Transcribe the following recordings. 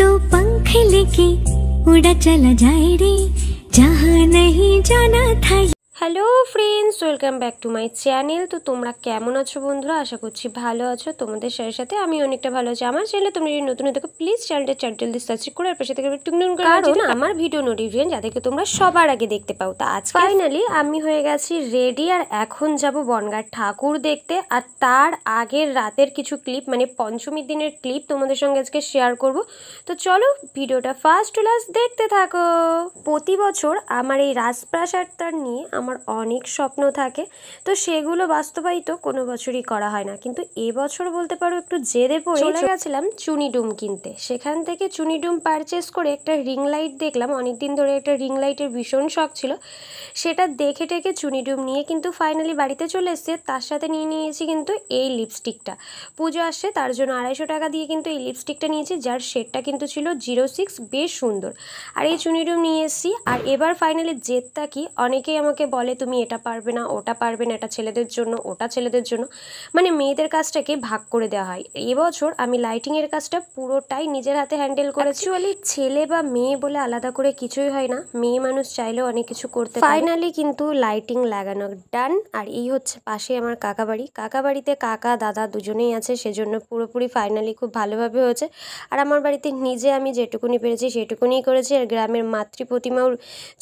दो पंख लेके उड़ा चला जाए रे जहाँ नहीं जाना था। Hello friends, welcome back to my channel. তো তোমরা কেমন আছো বন্ধুরা? আশা করছি ভালো আছো। তোমাদের সাথে সাথে আমি অনেকটা ভালো আছি। আমার চ্যানেলে তোমরা যদি নতুন হয়ে থাকো প্লিজ চ্যানেলটা জলদি সাবস্ক্রাইব করে আর পাশে থেকে টুকটুক করে, কারণ আমার ভিডিও নোটিফিকেশন যাদেরকে তোমরা সবার আগে দেখতে পাও। তা আজ ফাইনালি আমি হয়ে গেছি রেডি, আর এখন যাব বনগাঁর ঠাকুর দেখতে। আর তার আগের রাতের কিছু ক্লিপ, মানে পঞ্চমীর দিনের ক্লিপ তোমাদের সঙ্গে আজকে শেয়ার করব। তো চলো ভিডিওটা ফার্স্ট টু লাস্ট দেখতে থাকো। প্রতি বছর আমার এই রাজপ্রাসাদটা নিয়ে আমার অনেক স্বপ্ন থাকে, তো সেগুলো বাস্তবায়িত কোনো বছরই করা হয় না। কিন্তু এবছর বলতে পারো একটু জেদে পড়ে চলে গেছিলাম চুনিডুম কিনতে। সেখান থেকে চুনিডুম পারচেস করে একটা রিং লাইট দেখলাম। অনেকদিন ধরে একটা রিং লাইটের ভীষণ শখ ছিল, সেটা দেখে টেকে চুনিডুম নিয়ে কিন্তু ফাইনালি বাড়িতে চলে এসেছে। তার সাথে নিয়েছি কিন্তু এই লিপস্টিকটা। পুজো আসছে তার জন্য 250 টাকা দিয়ে কিন্তু এই লিপস্টিকটা নিয়েছি, যার শেডটা কিন্তু ছিল 06, বেশ সুন্দর। আর এই চুনিডুম নিয়ে এসেছি। আর এবার ফাইনালি জেদটা কি, অনেকেই আমাকে বলে তুমি এটা পারবে না, ওটা পারবে না, এটা ছেলেদের জন্য, ওটা ছেলেদের জন্য, মানে মেয়েদের কাজটাকে ভাগ করে দেওয়া হয়। এবছর আমি লাইটিংয়ের কাজটা পুরোটাই নিজের হাতে হ্যান্ডেল করেছি। অ্যাকচুয়ালি ছেলে বা মেয়ে বলে আলাদা করে কিছুই হয় না, মেয়ে মানুষ চাইলেও অনেক কিছু করতে পারে। ফাইনালি কিন্তু লাইটিং লাগানো ডান। আর এই হচ্ছে পাশে আমার কাকা বাড়ি। কাকা বাড়িতে কাকা দাদা দুজনেই আছে, সেজন্য পুরোপুরি ফাইনালি খুব ভালোভাবে হয়েছে। আর আমার বাড়িতে নিজে আমি যেটুকুনি পেরেছি সেটুকুনি করেছি। আর গ্রামের মাতৃ প্রতিমাও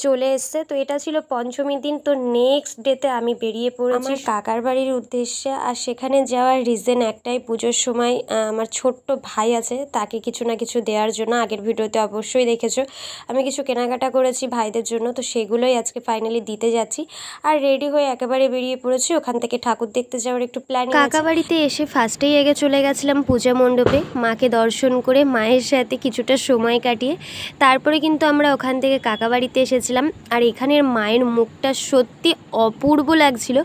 চলে এসছে। তো এটা ছিল পঞ্চমীর দিন। তো নেক্সট ডেতে আমি বেরিয়ে পড়েছি আমার কাকার বাড়ির উদ্দেশ্যে। আর সেখানে যাওয়ার রিজন একটাই, পুজোর সময় আমার ছোট্ট ভাই আছে, তাকে কিছু না কিছু দেওয়ার জন্য। আগের ভিডিওতে অবশ্যই দেখেছো আমি কিছু কেনাকাটা করেছি ভাইদের জন্য, তো সেগুলোই আজকে ফাইনালি দিতে যাচ্ছি। আর রেডি হয়ে একেবারে বেরিয়ে পড়েছি ওখান থেকে ঠাকুর দেখতে যাওয়ার একটু প্ল্যানিং। কাকা বাড়িতে এসে ফার্স্টেই আগে চলে গেছিলাম পূজা মণ্ডপে, মাকে দর্শন করে মায়ের সাথে কিছুটা সময় কাটিয়ে তারপরে কিন্তু আমরা ওখান থেকে কাকা বাড়িতে এসেছিলাম। আর এখানের মায়ের মুখটা সত্যি অপূর্ব লাগছিল।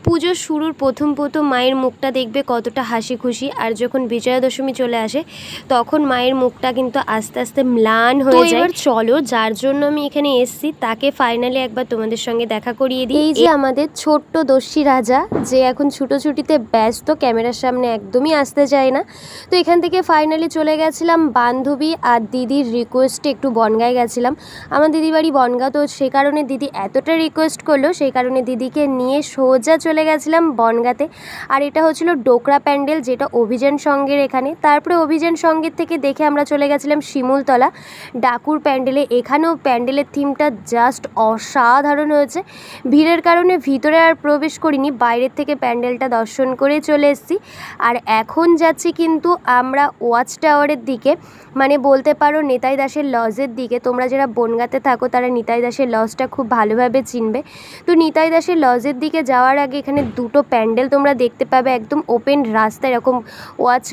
পুজো শুরুর প্রথম মায়ের মুখটা দেখবে কতটা হাসি খুশি, আর যখন বিজয়া দশমী চলে আসে তখন মায়ের মুখটা কিন্তু আস্তে আস্তে ম্লান হয়ে যায়। এবার চলো, যার জন্য আমি এখানে এসেছি তাকে ফাইনালি একবার তোমাদের সঙ্গে দেখা করিয়ে দিই। এই যে আমাদের ছোট্ট দস্যি রাজা, যে এখন ছুটোছুটিতে ব্যস্ত, ক্যামেরার সামনে একদমই আসতে চায় না। তো এখান থেকে ফাইনালি চলে গেছিলাম বান্ধবী আর দিদির রিকোয়েস্টে একটু বনগাঁয় গেছিলাম। আমার দিদি বাড়ি বনগাঁ, তো সে কারণে দিদি এতটা রিকোয়েস্ট করলো, সেই কারণে দিদিকে নিয়ে সোজা চলে গেছিলাম বনগাঁতে। আর এটা হচ্ছিল ডোকরা প্যান্ডেল, যেটা অভিযান সঙ্গের এখানে। তারপরে অভিযান সঙ্গের থেকে দেখে আমরা চলে গেছিলাম শিমুলতলা ডাকুর প্যান্ডেলে। এখানেও প্যান্ডেলের থিমটা জাস্ট অসাধারণ হয়েছে। ভিড়ের কারণে ভিতরে আর প্রবেশ করিনি, বাইরের থেকে প্যান্ডেলটা দর্শন করে চলে এসেছি। আর এখন যাচ্ছি কিন্তু আমরা ওয়াচ টাওয়ারের দিকে, মানে বলতে পারো নিতাই দাসের লজের দিকে। তোমরা যারা বনগাঁতে থাকো তারা নিতাই দাসের লজটা খুব ভালোভাবে চিনবে। তো নিতাই দাসের লজের দিকে যাওয়ার আগে এখানে দুটো প্যান্ডেল তোমরা দেখতে পাবে, একদম ওপেন রাস্তা, এরকম ওয়াচ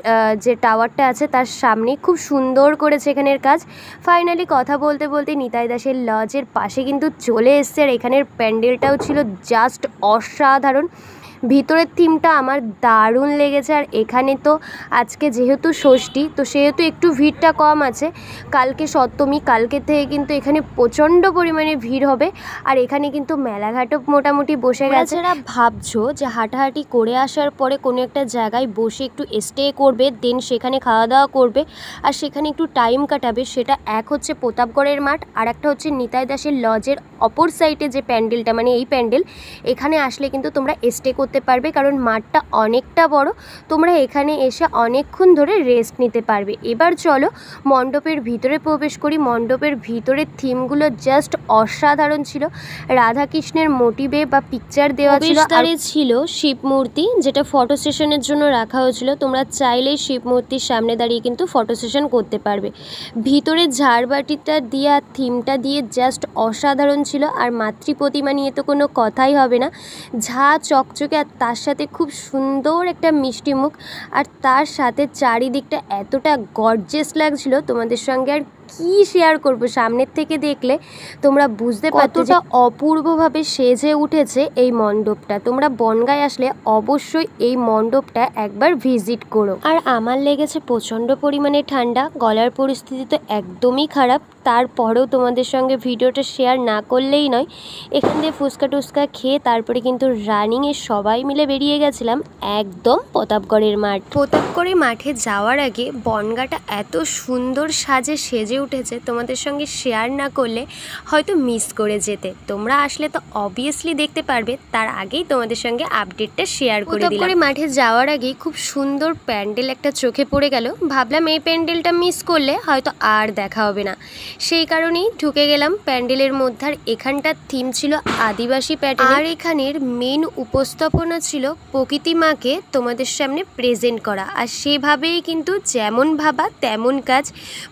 যে টাওয়ারটা আছে তার সামনে। খুব সুন্দর করেছে এখানের কাজ। ফাইনালি কথা বলতে বলতে নিতাই দাসের লজের পাশে কিন্তু চলে এসছে। আর এখানের প্যান্ডেলটাও ছিল জাস্ট অসাধারণ। ভিতরের থিমটা আমার দারুণ লেগেছে। আর এখানে তো আজকে যেহেতু ষষ্ঠী, তো সেহেতু একটু ভিড়টা কম আছে। কালকে সপ্তমী, কালকে থেকে কিন্তু এখানে প্রচণ্ড পরিমাণে ভিড় হবে। আর এখানে কিন্তু মেলাঘাটও মোটামুটি বসে গেছে। যারা ভাবছো যে হাঁটাহাঁটি করে আসার পরে কোনো একটা জায়গায় বসে একটু স্টে করবে, দেন সেখানে খাওয়া দাওয়া করবে আর সেখানে একটু টাইম কাটাবে, সেটা এক হচ্ছে প্রতাপগড়ের মাঠ, আর একটা হচ্ছে নিতাই দাসের লজের অপর সাইডে যে প্যান্ডেলটা, মানে এই প্যান্ডেল। এখানে আসলে কিন্তু তোমরা স্টে করতে পারবে, কারণ মাঠটা অনেকটা বড়। তোমরা এখানে এসে অনেকক্ষণ ধরে রেস্ট নিতে পারবে। এবার চলো মণ্ডপের ভিতরে প্রবেশ করি। মণ্ডপের ভিতরের থিমগুলো জাস্ট অসাধারণ ছিল। রাধাকৃষ্ণের মোটিভে বা পিকচার দেওয়া ছিল। আর ছিল শিব মূর্তি, যেটা ফটো সেশনের জন্য রাখা হয়েছিল। তোমরা চাইলেই শিব মূর্তির সামনে দাঁড়িয়ে কিন্তু ফটো সেশন করতে পারবে। ভিতরে ঝাড়বাতিটা দিয়ে আর থিমটা দিয়ে জাস্ট অসাধারণ ছিল। আর মাতৃ প্রতিমা নিয়ে তো কোনো কথাই হবে না, ঝা চকচকে, আর তার সাথে খুব সুন্দর একটা মিষ্টি মুখ। আর তার সাথে চারিদিকটা এতটা গর্জিয়াস লাগছিল, তোমাদের সঙ্গে আর কি শেয়ার করব। সামনের থেকে দেখলে তোমরা বুঝতে পারছো যে অপূর্বভাবে সেজে উঠেছে এই মণ্ডপটা। তোমরা বনগাঁয় আসলে অবশ্যই এই মণ্ডপটা একবার ভিজিট করো। আর আমার লেগেছে প্রচণ্ড পরিমাণে ঠান্ডা, গলার পরিস্থিতি তো একদমই খারাপ, তারপরেও তোমাদের সঙ্গে ভিডিওটা শেয়ার না করলেই নয়। এখান দিয়ে ফুচকা টুচকা খেয়ে তারপরে কিন্তু রানিংয়ে সবাই মিলে বেরিয়ে গেছিলাম একদম প্রতাপগড়ের মাঠ। প্রতাপগড়ের মাঠে যাওয়ার আগে বনগাঁটা এত সুন্দর সাজে সেজে উঠেছে, তোমাদের সঙ্গে শেয়ার না করলে হয়তো মিস করে যেতে। তোমরা আসলে তো অবভিয়াসলি দেখতে পারবে, তার আগেই তোমাদের সঙ্গে আপডেটটা শেয়ার করে দিলাম। প্রতাপগড়ের মাঠে যাওয়ার আগেই খুব সুন্দর প্যান্ডেল একটা চোখে পড়ে গেল। ভাবলাম এই প্যান্ডেলটা মিস করলে হয়তো আর দেখা হবে না, সেই কারণেই ঢুকে গেলাম প্যান্ডেলের মধ্যে। আর এখানটার থিম ছিল আদিবাসী প্যাটার্ন, আর এখানের মেন উপস্থাপনা ছিল প্রকৃতি মাকে তোমাদের সামনে প্রেজেন্ট করা। আর সেভাবেই কিন্তু যেমন ভাবা তেমন কাজ,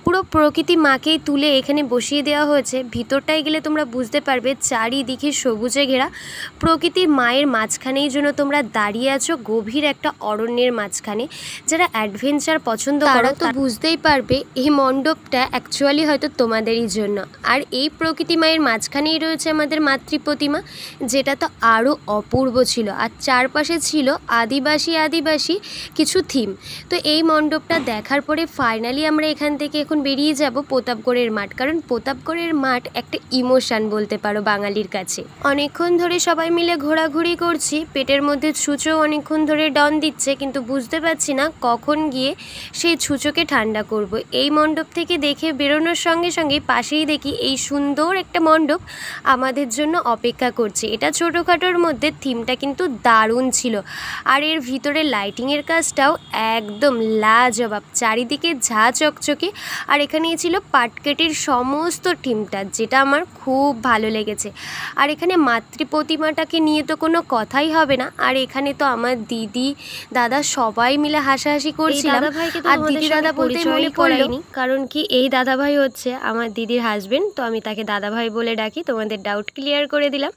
পুরো প্রকৃতি মাকেই তুলে এখানে বসিয়ে দেওয়া হয়েছে। ভিতরটায় গেলে তোমরা বুঝতে পারবে চারিদিকে সবুজে ঘেরা, প্রকৃতির মায়ের মাঝখানেই জন্য তোমরা দাঁড়িয়ে আছো গভীর একটা অরণ্যের মাঝখানে। যারা অ্যাডভেঞ্চার পছন্দ করো তো বুঝতেই পারবে এই মণ্ডপটা অ্যাকচুয়ালি হয়তো তোমাদেরই জন্য। আর এই প্রকৃতি মায়ের মাঝখানেই রয়েছে আমাদের মাতৃ প্রতিমা, যেটা তো আরও অপূর্ব ছিল। আর চারপাশে ছিল আদিবাসী কিছু থিম। তো এই মণ্ডপটা দেখার পরে ফাইনালি আমরা এখান থেকে এখন বেরিয়ে যাব প্রতাপগড়ের মাঠ, কারণ প্রতাপগড়ের মাঠ একটা ইমোশান বলতে পারো বাঙালির কাছে। অনেকক্ষণ ধরে সবাই মিলে ঘোরাঘুরি করছি, পেটের মধ্যে ছুঁচো অনেকক্ষণ ধরে ডন দিচ্ছে, কিন্তু বুঝতে পারছি না কখন গিয়ে সেই ছুঁচোকে ঠান্ডা করব। এই মণ্ডপ থেকে দেখে বেরোনোর সঙ্গে সঙ্গেই পাশেই দেখি এই সুন্দর একটা মণ্ডপ আমাদের জন্য অপেক্ষা করছে। এটা ছোটোখাটোর মধ্যে থিমটা কিন্তু দারুণ ছিল, আর এর ভিতরে লাইটিংয়ের কাজটাও একদম লাজবাব, চারিদিকে ঝা চকচকে। আর এখানেই ছিল পাটকেটির সমস্ত থিমটা, যেটা আমার খুব ভালো লেগেছে। আর এখানে মাতৃ প্রতিমাটাকে নিয়ে তো কোনো কথাই হবে না। আর এখানে তো আমার দিদি দাদা সবাই মিলে হাসাহাসি করছিলাম। আর দিদি দাদা বলতে মনে পড়েনি, কারণ কি এই দাদাভাই হচ্ছে আমার দিদির হাজবেন্ড, তো আমি তাকে দাদাভাই বলে ডাকি। তোমাদের ডাউট ক্লিয়ার করে দিলাম।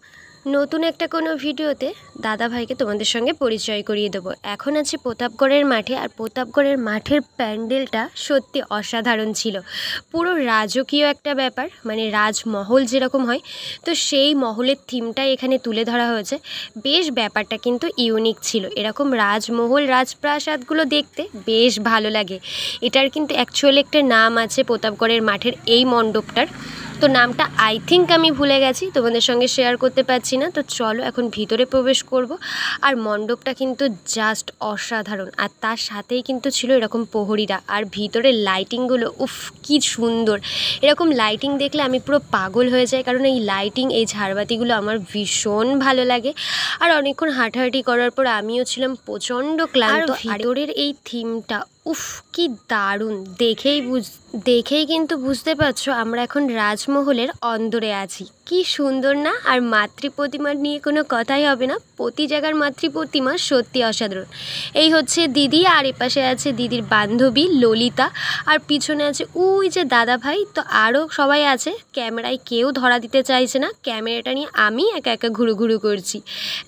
নতুন একটা কোনো ভিডিওতে দাদাভাইকে তোমাদের সঙ্গে পরিচয় করিয়ে দেবো। এখন আছে প্রতাপগড়ের মাঠে, আর প্রতাপগড়ের মাঠের প্যান্ডেলটা সত্যি অসাধারণ ছিল। পুরো রাজকীয় একটা ব্যাপার, মানে রাজমহল যেরকম হয়, তো সেই মহলের থিমটাই এখানে তুলে ধরা হয়েছে। বেশ ব্যাপারটা কিন্তু ইউনিক ছিল। এরকম রাজমহল রাজপ্রাসাদগুলো দেখতে বেশ ভালো লাগে। এটার কিন্তু অ্যাকচুয়ালি একটা নাম আছে প্রতাপগড়ের মাঠের এই মণ্ডপটার, তো নামটা আই থিঙ্ক আমি ভুলে গেছি, তোমাদের সঙ্গে শেয়ার করতে পারছি না। তো চলো এখন ভিতরে প্রবেশ করব। আর মণ্ডপটা কিন্তু জাস্ট অসাধারণ, আর তার সাথেই কিন্তু ছিল এরকম প্রহরীরা। আর ভিতরে লাইটিংগুলো উফ কি সুন্দর! এরকম লাইটিং দেখলে আমি পুরো পাগল হয়ে যাই, কারণ এই লাইটিং, এই ঝাড়বাতিগুলো আমার ভীষণ ভালো লাগে। আর অনেকক্ষণ হাঁটাহাঁটি করার পর আমিও ছিলাম প্রচণ্ড ক্লান্ত। ভিতরের এই থিমটা উফ কি দারুণ! দেখেই কিন্তু বুঝতে পারছো আমরা এখন রাজমহলের অন্দরে আছি। কি সুন্দর না? আর মাতৃ প্রতিমা নিয়ে কোনো কথাই হবে না, প্রতি জায়গার মাতৃ প্রতিমা সত্যি অসাধারণ। এই হচ্ছে দিদি, আর এপাশে আছে দিদির বান্ধবী ললিতা, আর পিছনে আছে ওই যে দাদা ভাই। তো আরও সবাই আছে, ক্যামেরায় কেউ ধরা দিতে চাইছে না, ক্যামেরাটা নিয়ে আমি একা একা ঘুরু করছি।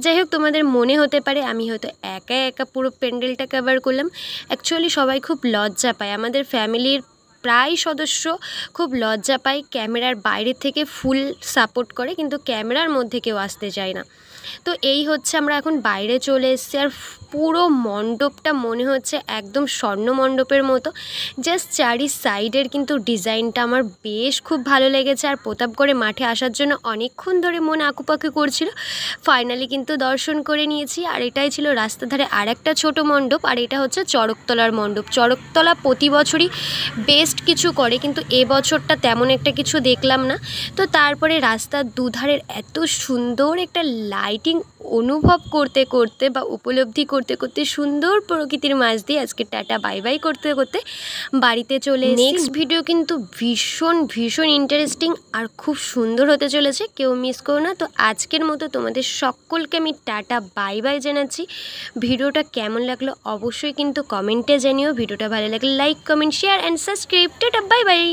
যাই হোক, তোমাদের মনে হতে পারে আমি হয়তো একা একা পুরো প্যান্ডেলটা কভার করলাম। অ্যাকচুয়ালি সবাই খুব লজ্জা পায়, আমাদের ফ্যামিলির প্রায় সদস্য খুব লজ্জা পায়, ক্যামেরার বাইরে থেকে ফুল সাপোর্ট করে, কিন্তু ক্যামেরার মধ্যে কেউ আসতে চায় না। তো এই হচ্ছে আমরা এখন বাইরে চলে এসেছি। আর পুরো মণ্ডপটা মনে হচ্ছে একদম স্বর্ণ মণ্ডপের মতো। জাস্ট চারি সাইডের কিন্তু ডিজাইনটা আমার বেশ খুব ভালো লেগেছে। আর প্রতাপগড়ে মাঠে আসার জন্য অনেকক্ষণ ধরে মন আঁকুপাকু করছিল, ফাইনালি কিন্তু দর্শন করে নিয়েছি। আর এটাই ছিল রাস্তার ধারে আর একটা ছোটো মণ্ডপ, আর এটা হচ্ছে চড়কতলার মণ্ডপ। চড়কতলা প্রতি বছরই বেস্ট কিছু করে, কিন্তু এবছরটা তেমন একটা কিছু দেখলাম না। তো তারপরে রাস্তার দুধারের এত সুন্দর একটা লাইটিং অনুভব করতে করতে বা উপলব্ধি করতে করতে সুন্দর প্রকৃতির মাঝ দিয়ে আজকে টাটা বাই বাই করতে করতে বাড়িতে চলে এসেছি। নেক্সট ভিডিও কিন্তু ভীষণ ইন্টারেস্টিং আর খুব সুন্দর হতে চলেছে, কেউ মিস করো না। তো আজকের মতো তোমাদের সকলকে আমি টাটা বাই বাই জানাচ্ছি। ভিডিওটা কেমন লাগলো অবশ্যই কিন্তু কমেন্টে জানিও। ভিডিওটা ভালো লাগলে like, comment, share and subscribe. Tata bye bye.